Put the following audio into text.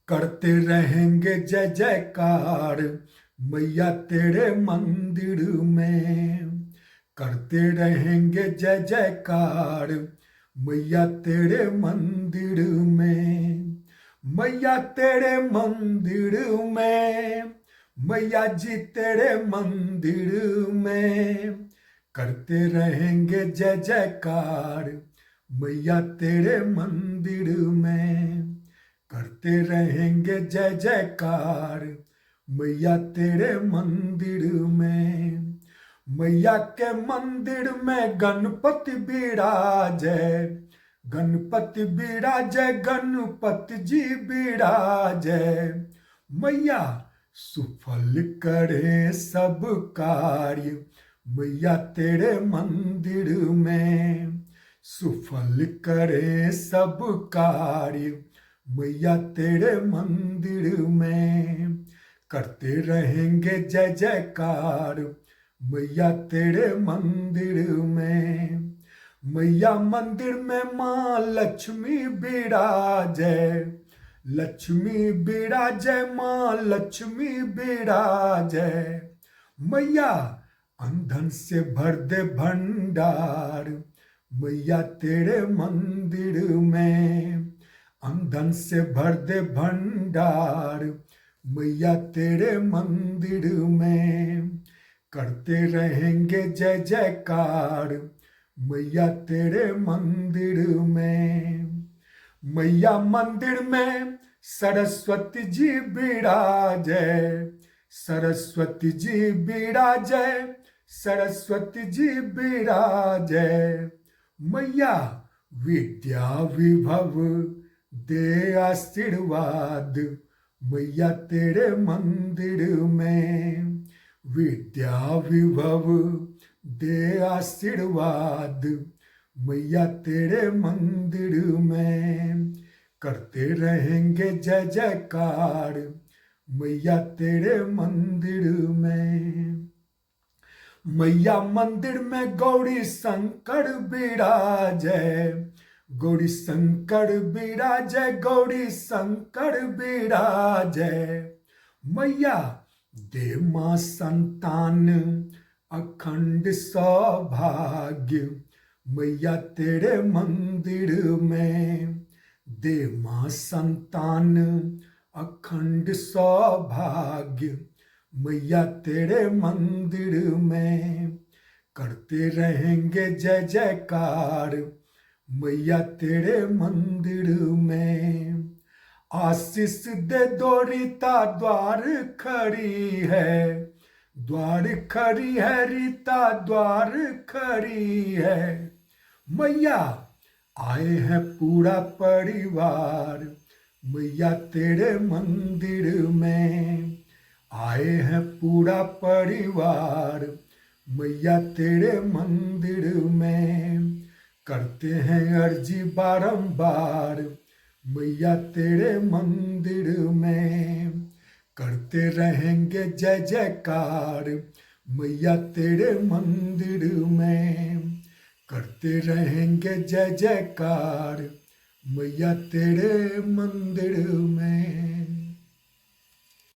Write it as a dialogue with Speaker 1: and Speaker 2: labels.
Speaker 1: करते रहेंगे जय जयकार मैया तेरे मंदिर में। करते रहेंगे जय जयकार मैया तेरे मंदिर में। मैया तेरे मंदिर में, मैया जी तेरे मंदिर में। करते रहेंगे जय जयकार मैया तेरे मंदिर में। करते रहेंगे जय जयकार मैया तेरे मंदिर में। मैया के मंदिर में गणपति बिराजे, गणपति बिराजे, गणपति जी बिराजे। मैया सुफल करे सब कार्य मैया तेरे मंदिर में। सुफल करे सब कार्य मैया तेरे मंदिर में। करते रहेंगे जय जयकार मैया तेरे मंदिर में। मैया मंदिर में माँ लक्ष्मी बिराजे, लक्ष्मी बिराजे, माँ लक्ष्मी बिराजे। मैया अंधन से भर दे भंडार मैया तेरे मंदिर में। अंधन से भर दे भंडार मैया तेरे मंदिर में। करते रहेंगे जय जयकार मैया तेरे मंदिर में। मैया मंदिर में सरस्वती जी बिराजे, सरस्वती जी बिराजे, सरस्वती जी बिराजे। मैया विद्या विभव दे आशीर्वाद मैया तेरे मंदिर में। विद्या विभव दे आशीर्वाद मैया तेरे मंदिर में। करते रहेंगे जय जयकार मैया तेरे मंदिर में। मैया मंदिर में गौरी शंकर बिराजे, गौरी शंकर बिराजे, गौरी शंकर बिराजे। मैया दे मां संतान अखंड सौभाग्य मैया तेरे मंदिर में। दे मां संतान अखंड सौभाग्य मैया तेरे मंदिर में। करते रहेंगे जय जयकार मैया तेरे मंदिर में। आशीष दे दो रीता द्वार खड़ी है, द्वार खड़ी है रीता द्वार खड़ी है। मैया आए हैं पूरा परिवार मैया तेरे मंदिर में। आए हैं पूरा परिवार मैया तेरे मंदिर में। करते हैं अर्जी बारंबार मैया तेरे मंदिर में। करते रहेंगे जय जयकार मैया तेरे मंदिर में। करते रहेंगे जय जयकार मैया तेरे मंदिर में।